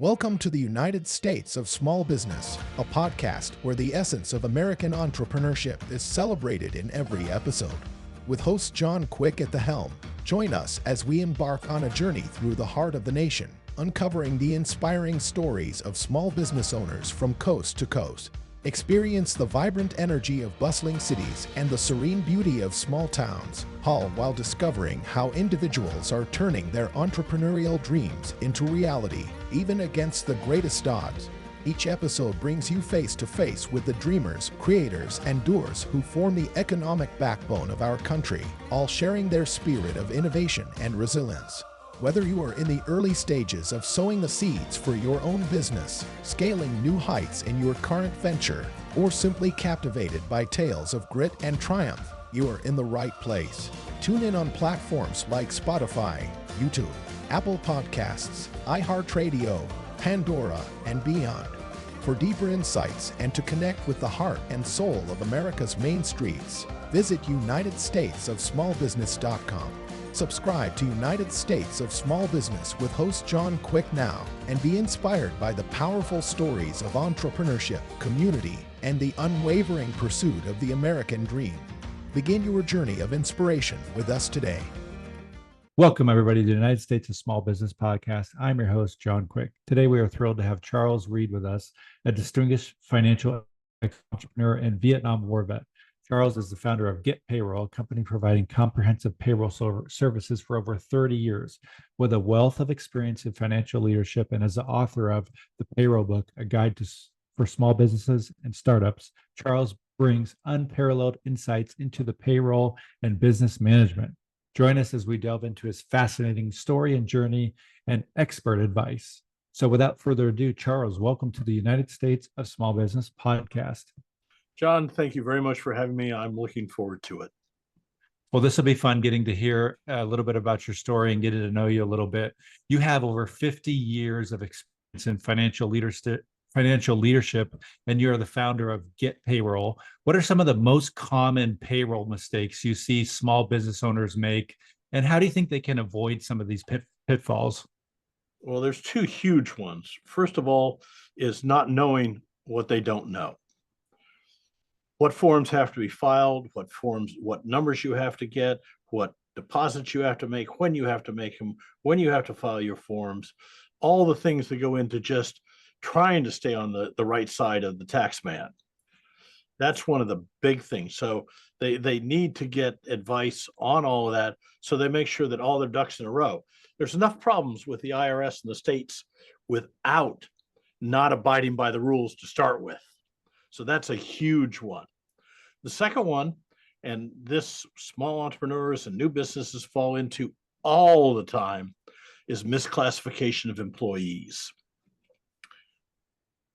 Welcome to the United States of Small Business, a podcast where the essence of American entrepreneurship is celebrated in every episode. With host John Quick at the helm, join us as we embark on a journey through the heart of the nation, uncovering the inspiring stories of small business owners from coast to coast. Experience the vibrant energy of bustling cities and the serene beauty of small towns, all while discovering how individuals are turning their entrepreneurial dreams into reality, even against the greatest odds. Each episode brings you face to face with the dreamers, creators, and doers who form the economic backbone of our country, all sharing their spirit of innovation and resilience. Whether you are in the early stages of sowing the seeds for your own business, scaling new heights in your current venture, or simply captivated by tales of grit and triumph, you are in the right place. Tune in on platforms like Spotify, YouTube, Apple Podcasts, iHeartRadio, Pandora, and beyond. For deeper insights and to connect with the heart and soul of America's main streets, visit UnitedStatesOfSmallBusiness.com. Subscribe to United States of Small Business with host John Quick now and be inspired by the powerful stories of entrepreneurship, community, and the unwavering pursuit of the American dream. Begin your journey of inspiration with us today. Welcome, everybody, to the United States of Small Business podcast. I'm your host, John Quick. Today, we are thrilled to have Charles Reed with us, a distinguished financial entrepreneur and Vietnam War vet. Charles is the founder of GetPayroll, a company providing comprehensive payroll services for over 30 years. With a wealth of experience in financial leadership and as the author of the Payroll Book, a guide for small businesses and startups, Charles brings unparalleled insights into the payroll and business management. Join us as we delve into his fascinating story and journey and expert advice. So without further ado, Charles, welcome to the United States of Small Business podcast. John, thank you very much for having me. I'm looking forward to it. Well, this will be fun getting to hear a little bit about your story and getting to know you a little bit. You have over 50 years of experience in financial leadership, and you're the founder of GetPayroll. What are some of the most common payroll mistakes you see small business owners make, and how do you think they can avoid some of these pitfalls? Well, there's two huge ones. First of all is not knowing what they don't know. What forms have to be filed, what numbers you have to get, what deposits you have to make, when you have to make them, when you have to file your forms, all the things that go into just trying to stay on the right side of the tax man. That's one of the big things. So they need to get advice on all of that so they make sure that all their ducks in a row. There's enough problems with the IRS and the states without not abiding by the rules to start with. So that's a huge one. The second one, and this small entrepreneurs and new businesses fall into all the time, is misclassification of employees.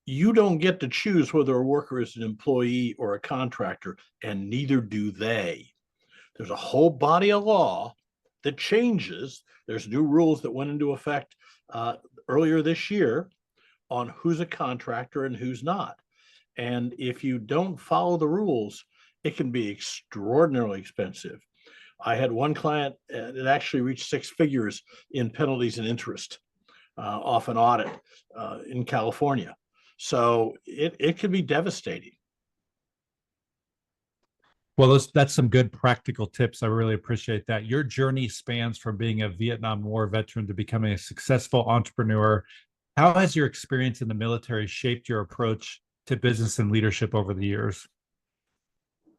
You don't get to choose whether a worker is an employee or a contractor, and neither do they. There's a whole body of law that changes. There's new rules that went into effect earlier this year on who's a contractor and who's not. And if you don't follow the rules, it can be extraordinarily expensive. I had one client that actually reached six figures in penalties and interest off an audit in California. So it can be devastating. Well, that's some good practical tips. I really appreciate that. Your journey spans from being a Vietnam War veteran to becoming a successful entrepreneur. How has your experience in the military shaped your approach to business and leadership over the years?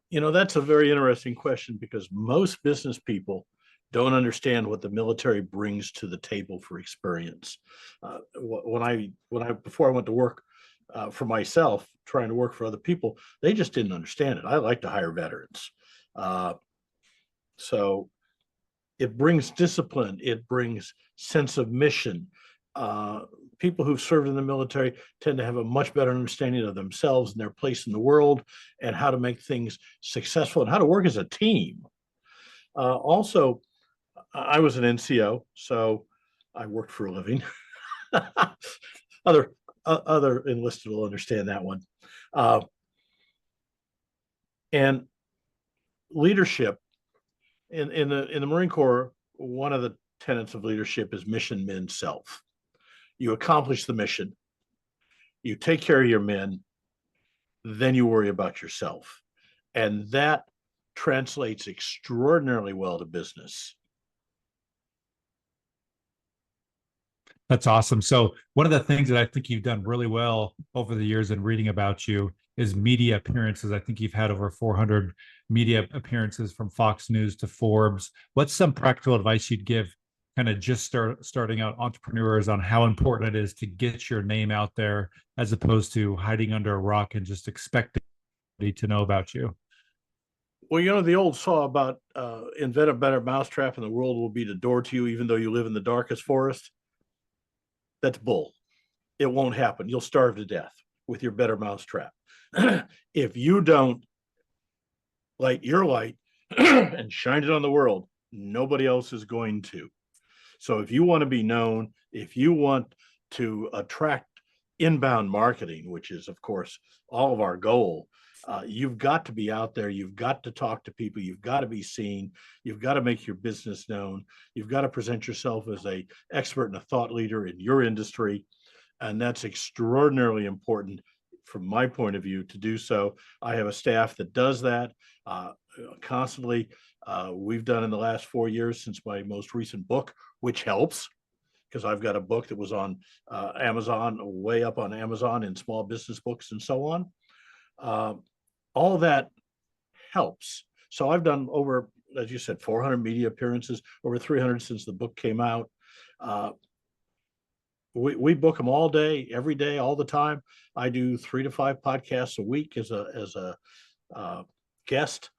You know, that's a very interesting question because most business people don't understand what the military brings to the table for experience. Before I went to work for myself, trying to work for other people, they just didn't understand it. I like to hire veterans. So it brings discipline. It brings sense of mission. People who've served in the military tend to have a much better understanding of themselves and their place in the world and how to make things successful and how to work as a team. Also, I was an NCO, so I worked for a living. Other enlisted will understand that one. And leadership in the Marine Corps, one of the tenets of leadership is mission, men, self. you accomplish the mission, you take care of your men, then you worry about yourself. And that translates extraordinarily well to business. That's awesome. So one of the things that I think you've done really well over the years in reading about you is media appearances. I think you've had over 400 media appearances, from Fox News to Forbes. What's some practical advice you'd give kind of just starting out entrepreneurs on how important it is to get your name out there, as opposed to hiding under a rock and just expecting to know about you? Well, the old saw about invent a better mousetrap and the world will be the door to you, even though you live in the darkest forest. That's bull. It won't happen. You'll starve to death with your better mousetrap. If you don't light your light and shine it on the world, nobody else is going to. So if you want to be known, if you want to attract inbound marketing, which is, of course, all of our goal, you've got to be out there. You've got to talk to people. You've got to be seen. You've got to make your business known. You've got to present yourself as an expert and a thought leader in your industry. And that's extraordinarily important from my point of view to do so. I have a staff that does that constantly. We've done in the last 4 years since my most recent book, which helps because I've got a book that was on Amazon, way up on Amazon in small business books and so on. All that helps. So I've done over, as you said, 400 media appearances, over 300 since the book came out. We book them all day, every day, all the time. I do 3 to 5 podcasts a week as a guest.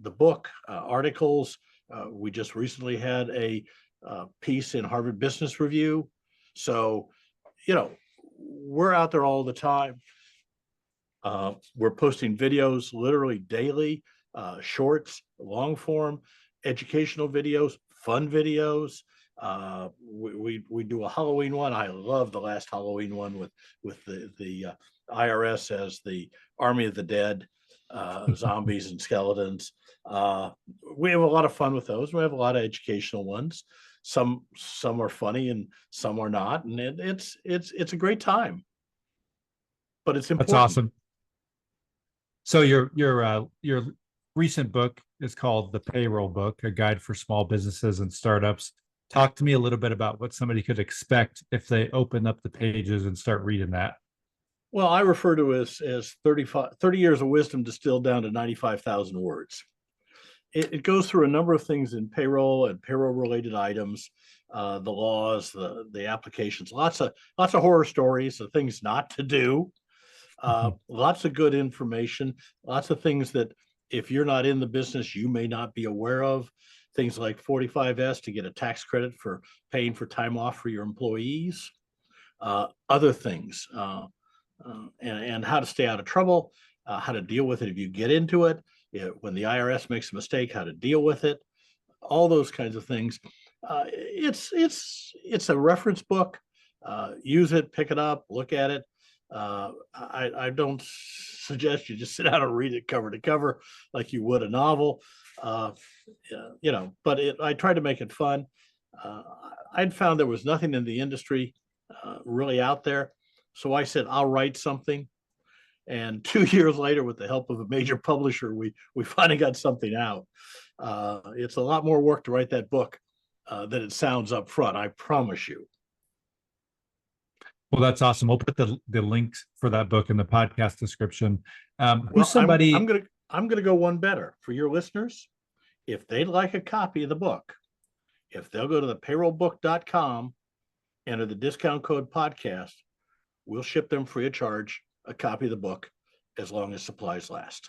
The book, articles. We just recently had a piece in Harvard Business Review. So, we're out there all the time. We're posting videos literally daily, shorts, long form, educational videos, fun videos. We do a Halloween one. I love the last Halloween one with the IRS as the army of the dead, zombies and skeletons. We have a lot of fun with those. We have a lot of educational ones. Some are funny and some are not, and it's a great time. But it's important. That's awesome. So your recent book is called The Payroll Book, a guide for small businesses and startups. Talk to me a little bit about what somebody could expect if they open up the pages and start reading that. Well, I refer to it as 30 years of wisdom distilled down to 95,000 words. It goes through a number of things in payroll and payroll-related items, the laws, the applications, lots of horror stories, the things not to do. Lots of good information, lots of things that if you're not in the business, you may not be aware of. Things like 45S to get a tax credit for paying for time off for your employees. Other things, and how to stay out of trouble, how to deal with it if you get into it. When the IRS makes a mistake, how to deal with it. All those kinds of things. It's a reference book. Use it, pick it up, look at it. I don't suggest you just sit down and read it cover to cover like you would a novel, but I tried to make it fun. I'd found there was nothing in the industry really out there. So I said, I'll write something. And 2 years later, with the help of a major publisher, we finally got something out. It's a lot more work to write that book than it sounds up front, I promise you. Well, that's awesome. We'll put the links for that book in the podcast description. I'm gonna go one better for your listeners. If they'd like a copy of the book, if they'll go to the payrollbook.com, enter the discount code podcast, we'll ship them free of charge a copy of the book as long as supplies last.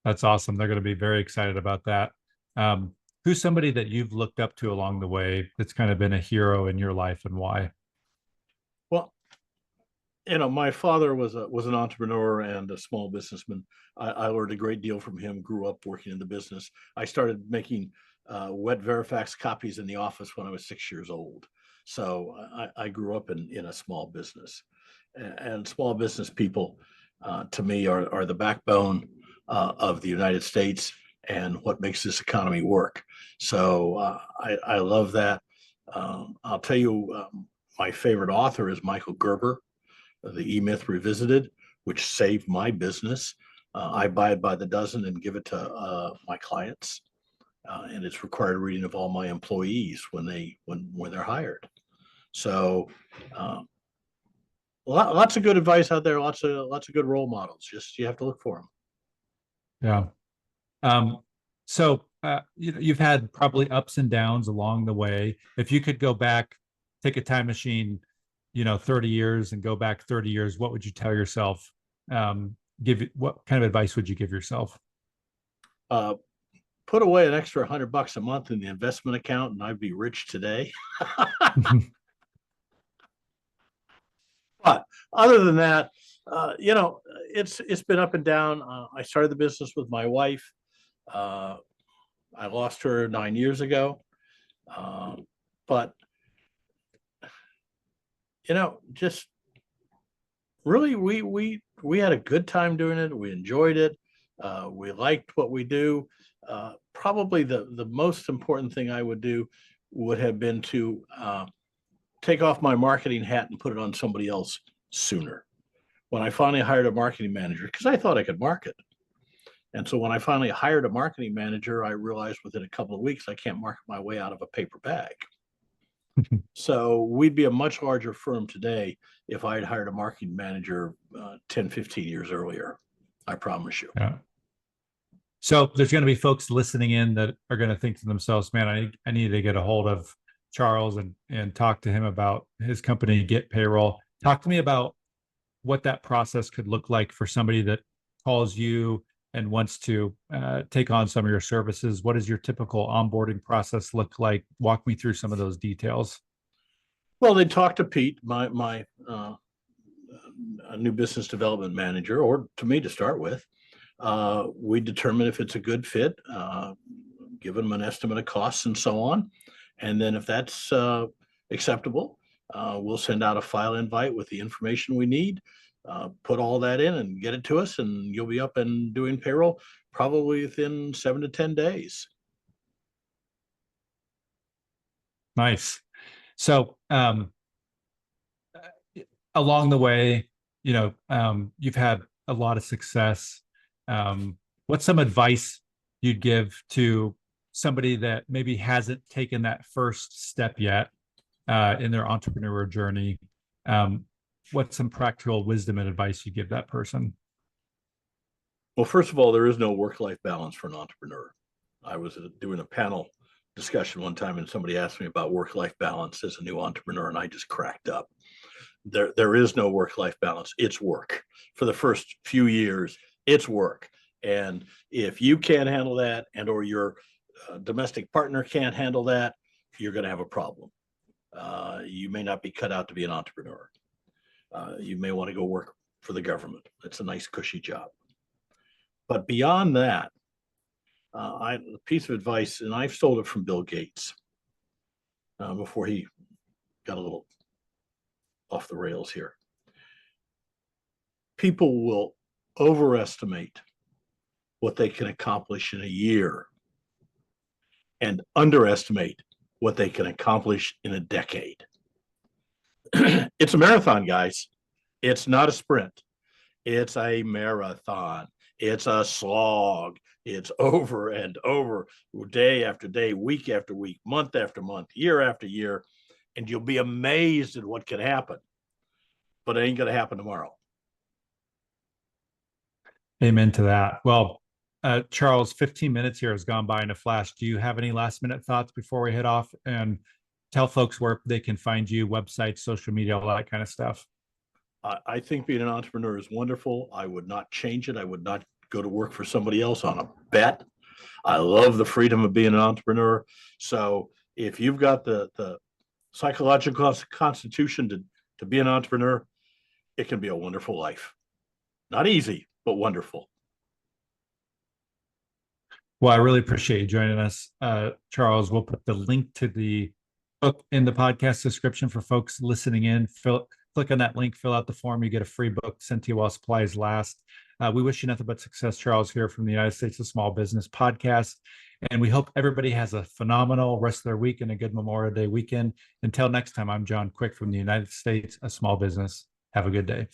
That's awesome. They're going to be very excited about that. Who's somebody that you've looked up to along the way that's kind of been a hero in your life, and why? Well, my father was an entrepreneur and a small businessman. I learned a great deal from him, grew up working in the business. I started making wet Verifax copies in the office when I was 6 years old. So I grew up in a small business. And small business people, to me, are the backbone of the United States and what makes this economy work. So I love that. I'll tell you, my favorite author is Michael Gerber, The E-Myth Revisited, which saved my business. I buy it by the dozen and give it to my clients, and it's required reading of all my employees when they're hired. So, lots of good advice out there. Lots of good role models. Just you have to look for them. Yeah. So you've had probably ups and downs along the way. If you could go back, take a time machine, 30 years and go back 30 years, what would you tell yourself? What kind of advice would you give yourself? Put away an extra $100 a month in the investment account, and I'd be rich today. But other than that, it's been up and down. I started the business with my wife. I lost her 9 years ago, but just really, we had a good time doing it. We enjoyed it. We liked what we do. Probably the most important thing I would do would have been to take off my marketing hat and put it on somebody else sooner. When I finally hired a marketing manager, because I thought I could market. And so when I finally hired a marketing manager, I realized within a couple of weeks, I can't market my way out of a paper bag. So we'd be a much larger firm today if I had hired a marketing manager 10, 15 years earlier. I promise you. Yeah. So there's going to be folks listening in that are going to think to themselves, man, I need to get a hold of Charles and talk to him about his company, GetPayroll. Talk to me about what that process could look like for somebody that calls you and wants to take on some of your services. What does your typical onboarding process look like? Walk me through some of those details. Well, they talk to Pete, my new business development manager, or to me to start with. We determine if it's a good fit, give them an estimate of costs and so on. And then if that's acceptable, we'll send out a file invite with the information we need, put all that in and get it to us, and you'll be up and doing payroll probably within 7 to 10 days. Nice. So along the way, you've had a lot of success. What's some advice you'd give to somebody that maybe hasn't taken that first step yet in their entrepreneurial journey? What's some practical wisdom and advice you give that person? Well, first of all, there is no work-life balance for an entrepreneur. I was doing a panel discussion one time, and somebody asked me about work-life balance as a new entrepreneur, and I just cracked up. There is no work-life balance. It's work. For the first few years, it's work. And if you can't handle that, and or your domestic partner can't handle that, you're going to have a problem. You may not be cut out to be an entrepreneur. You may want to go work for the government. It's a nice, cushy job. But beyond that, a piece of advice, and I've stole it from Bill Gates before he got a little off the rails here. People will overestimate what they can accomplish in a year and underestimate what they can accomplish in a decade. It's a marathon, guys. It's not a sprint. It's a marathon. It's a slog. It's over and over, day after day, week after week, month after month, year after year, and you'll be amazed at what can happen. But it ain't going to happen tomorrow. Amen to that. Well, Charles, 15 minutes here has gone by in a flash. Do you have any last minute thoughts before we head off and tell folks where they can find you, websites, social media, all that kind of stuff? I think being an entrepreneur is wonderful. I would not change it. I would not go to work for somebody else on a bet. I love the freedom of being an entrepreneur. So if you've got the psychological constitution to be an entrepreneur, it can be a wonderful life. Not easy, but wonderful. Well, I really appreciate you joining us, Charles. We'll put the link to the book in the podcast description for folks listening in. Click on that link, fill out the form. You get a free book sent to you while supplies last. We wish you nothing but success. Charles here from the United States of Small Business podcast. And we hope everybody has a phenomenal rest of their week and a good Memorial Day weekend. Until next time, I'm John Quick from the United States of Small Business. Have a good day.